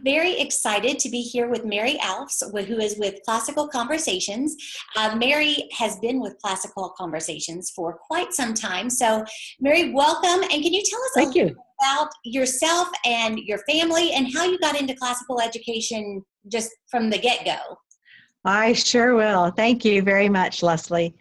very excited to be here with Mary Alphs, who is with Classical Conversations. Mary has been with Classical Conversations for quite some time. So, Mary, welcome. And can you tell us Thank you. about yourself and your family and how you got into classical education just from the get-go? I sure will. Thank you very much, Leslie.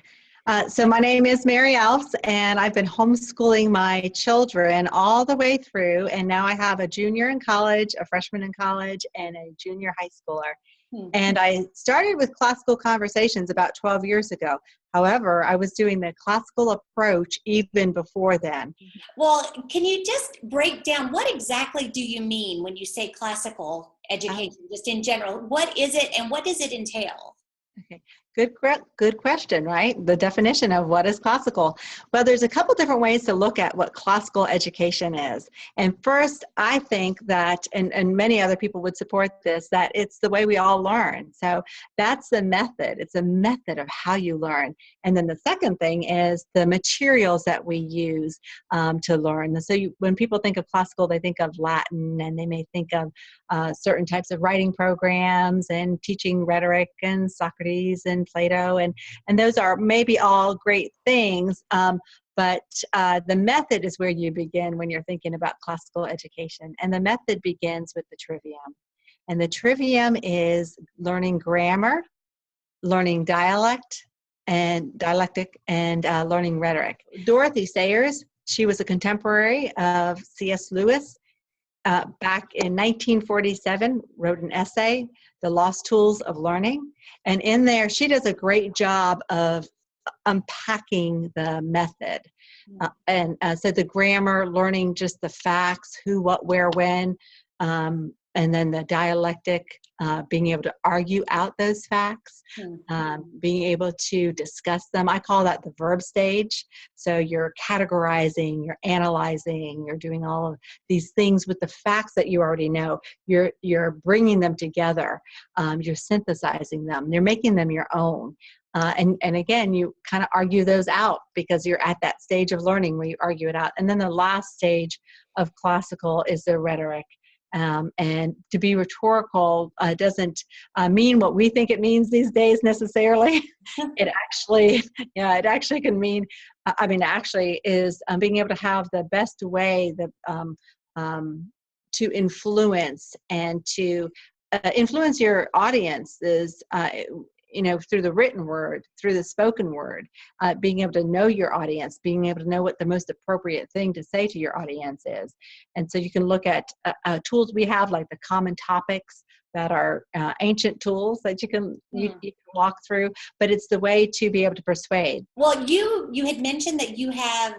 So my name is Mary Alphs, and I've been homeschooling my children all the way through, and now I have a junior in college, a freshman in college, and a junior high schooler. And I started with Classical Conversations about 12 years ago. However, I was doing the classical approach even before then. Well, can you just break down what exactly do you mean when you say classical education, just in general? What is it and what does it entail? Okay. Good question, right? The definition of what is classical. Well, there's a couple different ways to look at what classical education is. And first, I think that, and many other people would support this, that it's the way we all learn. So that's the method. It's a method of how you learn. And then the second thing is the materials that we use to learn. So when people think of classical, they think of Latin, and they may think of certain types of writing programs and teaching rhetoric and Socrates and Plato, and those are maybe all great things, but the method is where you begin when you're thinking about classical education. And the method begins with the trivium. And the trivium is learning grammar, learning dialectic, and learning rhetoric. Dorothy Sayers, she was a contemporary of C.S. Lewis. Back in 1947, wrote an essay, The Lost Tools of Learning. And in there, she does a great job of unpacking the method. So the grammar, learning just the facts, who, what, where, when, and then the dialectic, being able to argue out those facts, being able to discuss them. I call that the verb stage. So you're categorizing, you're analyzing, you're doing all of these things with the facts that you already know. You're bringing them together. You're synthesizing them. You're making them your own. And again, you kind of argue those out because you're at that stage of learning where you argue it out. And then the last stage of classical is the rhetoric. And to be rhetorical doesn't mean what we think it means these days necessarily. It actually can mean, actually is being able to have the best way to influence and to influence your audiences, through the written word, through the spoken word, being able to know your audience, being able to know what the most appropriate thing to say to your audience is. And so you can look at tools we have, like the common topics that are ancient tools that you can walk through, but it's the way to be able to persuade. Well, you had mentioned that you have,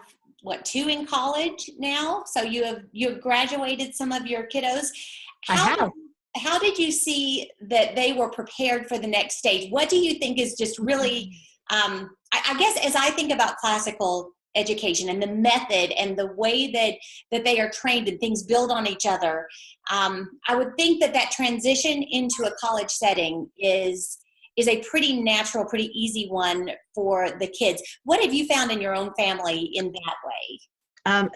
two in college now? So you've graduated some of your kiddos. I have. How did you see that they were prepared for the next stage? What do you think is just really, I guess as I think about classical education and the method and the way that they are trained and things build on each other, I would think that transition into a college setting is a pretty natural, pretty easy one for the kids. What have you found in your own family in that way?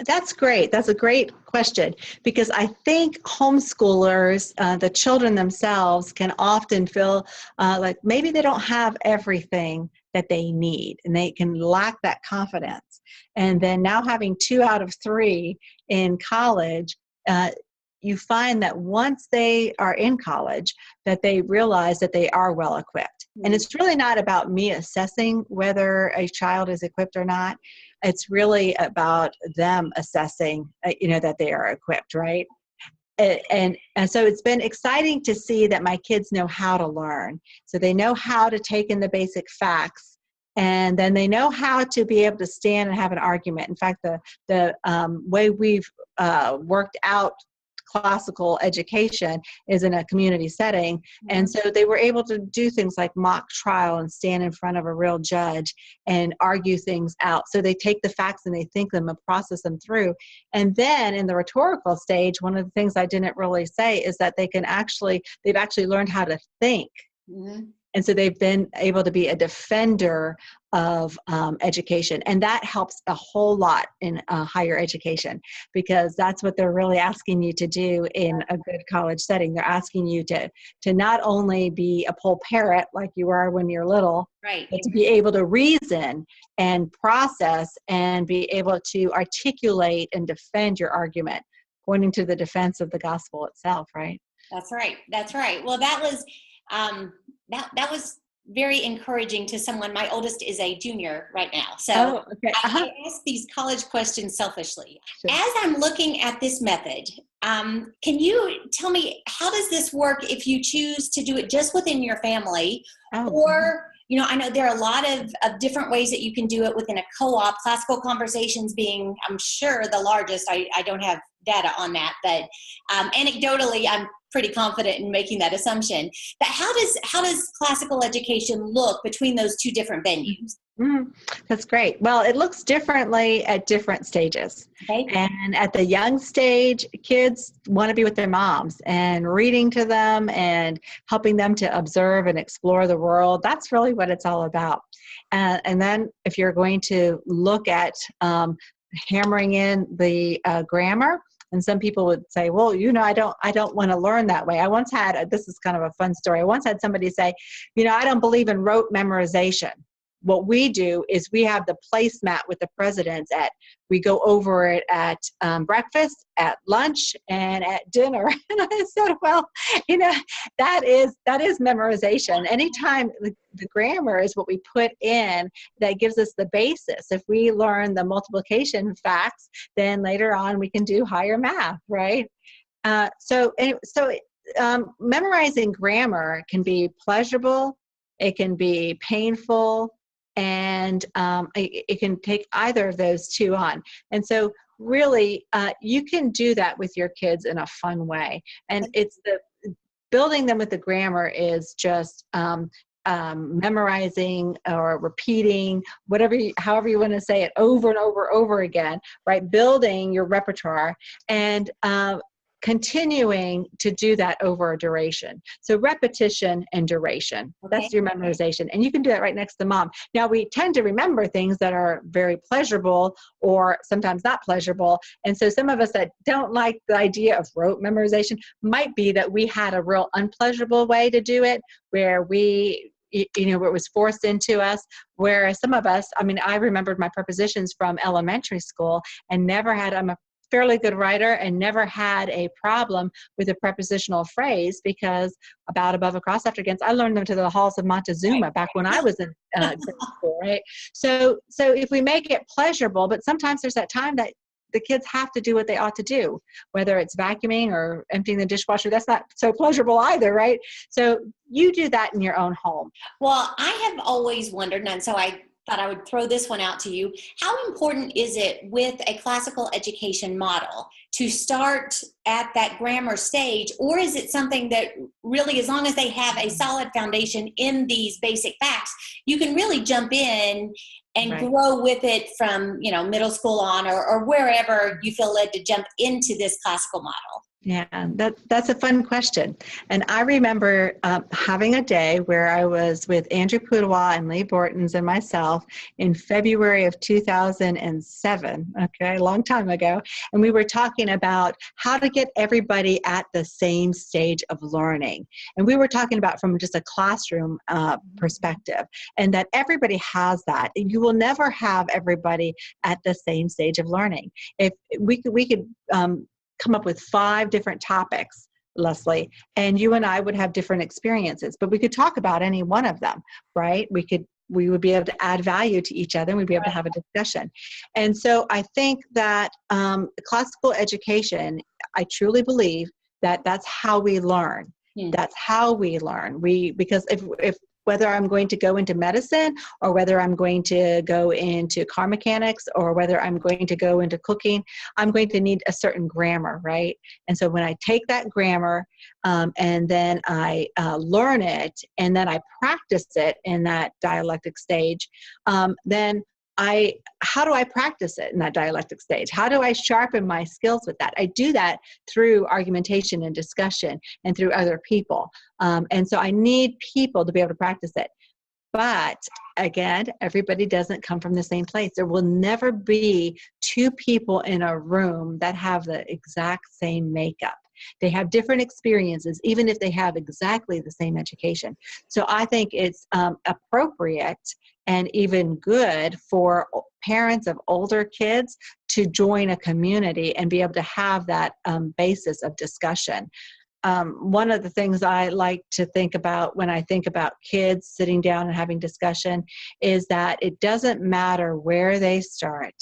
That's great. That's a great question, because I think homeschoolers, the children themselves, can often feel like maybe they don't have everything that they need, and they can lack that confidence. And then now having 2 out of 3 in college, you find that once they are in college, that they realize that they are well equipped. And it's really not about me assessing whether a child is equipped or not. It's really about them assessing, that they are equipped, right? And so it's been exciting to see that my kids know how to learn. So they know how to take in the basic facts, and then they know how to be able to stand and have an argument. In fact, the way we've worked out classical education is in a community setting. And so they were able to do things like mock trial and stand in front of a real judge and argue things out. So they take the facts and they think them and process them through. And then in the rhetorical stage, one of the things I didn't really say is that they've actually learned how to think. And so they've been able to be a defender of education. And that helps a whole lot in higher education, because that's what they're really asking you to do in a good college setting. They're asking you to not only be a poll parrot like you are when you're little, right, but to be able to reason and process and be able to articulate and defend your argument, pointing to the defense of the gospel itself, right? That's right. That's right. Well, that was that was very encouraging to someone. My oldest is a junior right now, so Okay. I ask these college questions selfishly. Sure. As I'm looking at this method, can you tell me, how does this work if you choose to do it just within your family, or I know there are a lot of different ways that you can do it within a co-op, Classical Conversations being, I'm sure, the largest. I don't have data on that, but anecdotally, I'm pretty confident in making that assumption. But how does classical education look between those two different venues? That's great. Well, it looks differently at different stages. Okay. And at the young stage, kids want to be with their moms and reading to them and helping them to observe and explore the world. That's really what it's all about. And then if you're going to look at hammering in the grammar, and some people would say, well, I don't want to learn that way. I once had, this is kind of a fun story. I once had somebody say, I don't believe in rote memorization. What we do is we have the placemat with the presidents we go over it at breakfast, at lunch, and at dinner. And I said, well, that is memorization. Anytime the grammar is what we put in that gives us the basis. If we learn the multiplication facts, then later on we can do higher math, right? So memorizing grammar can be pleasurable, it can be painful, and it can take either of those two on. And so really, you can do that with your kids in a fun way. And it's building them with the grammar is just memorizing or repeating, however you want to say it, over and over again, right? Building your repertoire and continuing to do that over a duration. So repetition and duration, that's your memorization. And you can do that right next to mom. Now, we tend to remember things that are very pleasurable or sometimes not pleasurable. And so some of us that don't like the idea of rote memorization might be that we had a real unpleasurable way to do it, where where it was forced into us, whereas some of us, I remembered my prepositions from elementary school and never had, I'm a fairly good writer and never had a problem with a prepositional phrase, because about, above, across, after, against, I learned them to the halls of Montezuma back when I was in grade school, right? So if we make it pleasurable, but sometimes there's that time that the kids have to do what they ought to do, whether it's vacuuming or emptying the dishwasher. That's not so pleasurable either, right? So you do that in your own home. Well, I have always wondered, and so I thought I would throw this one out to you. How important is it with a classical education model to start at that grammar stage, or is it something that really, as long as they have a solid foundation in these basic facts, you can really jump in and grow with it from, middle school on, or wherever you feel led to jump into this classical model? Yeah, that's a fun question. And I remember having a day where I was with Andrew Pudawa and Lee Bortons and myself in February of 2007, okay, a long time ago. And we were talking about how to get everybody at the same stage of learning. And we were talking about from just a classroom perspective, and that everybody has that. You will never have everybody at the same stage of learning. If we could come up with 5 different topics, Leslie, and you and I would have different experiences, but we could talk about any one of them, right? We would be able to add value to each other, and we'd be able to have a discussion. And so I think that classical education, I truly believe that that's how we learn. That's how we learn. Because if whether I'm going to go into medicine, or whether I'm going to go into car mechanics, or whether I'm going to go into cooking, I'm going to need a certain grammar, right? And so when I take that grammar and then I learn it, and then I practice it in that dialectic stage, then how do I practice it in that dialectic stage? How do I sharpen my skills with that? I do that through argumentation and discussion and through other people. And so I need people to be able to practice it. But again, everybody doesn't come from the same place. There will never be two people in a room that have the exact same makeup. They have different experiences, even if they have exactly the same education. So I think it's appropriate and even good for parents of older kids to join a community and be able to have that basis of discussion. One of the things I like to think about when I think about kids sitting down and having discussion is that it doesn't matter where they start.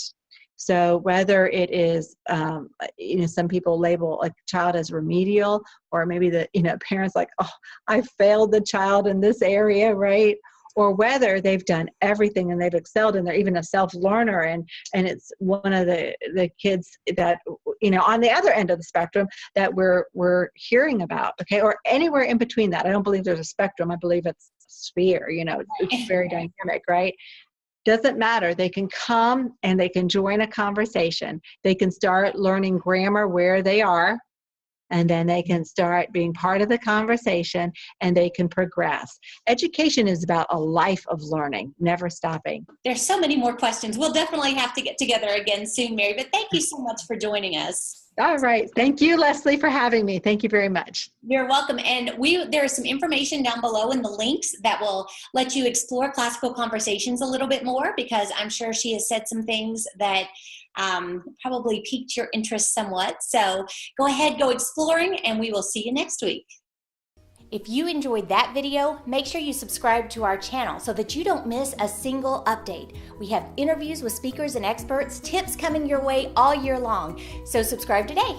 So whether it is, some people label a child as remedial, or maybe the, parents like, oh, I failed the child in this area, right? Or whether they've done everything and they've excelled and they're even a self-learner and it's one of the kids that, on the other end of the spectrum that we're hearing about, okay? Or anywhere in between that. I don't believe there's a spectrum. I believe it's a sphere, it's very dynamic, right? Doesn't matter. They can come and they can join a conversation. They can start learning grammar where they are, and then they can start being part of the conversation and they can progress. Education is about a life of learning, never stopping. There's so many more questions. We'll definitely have to get together again soon, Mary, but thank you so much for joining us. All right. Thank you, Leslie, for having me. Thank you very much. You're welcome. And there is some information down below in the links that will let you explore classical conversations a little bit more, because I'm sure she has said some things that probably piqued your interest somewhat. So go ahead, go exploring, and we will see you next week. If you enjoyed that video, make sure you subscribe to our channel so that you don't miss a single update. We have interviews with speakers and experts, tips coming your way all year long. So subscribe today.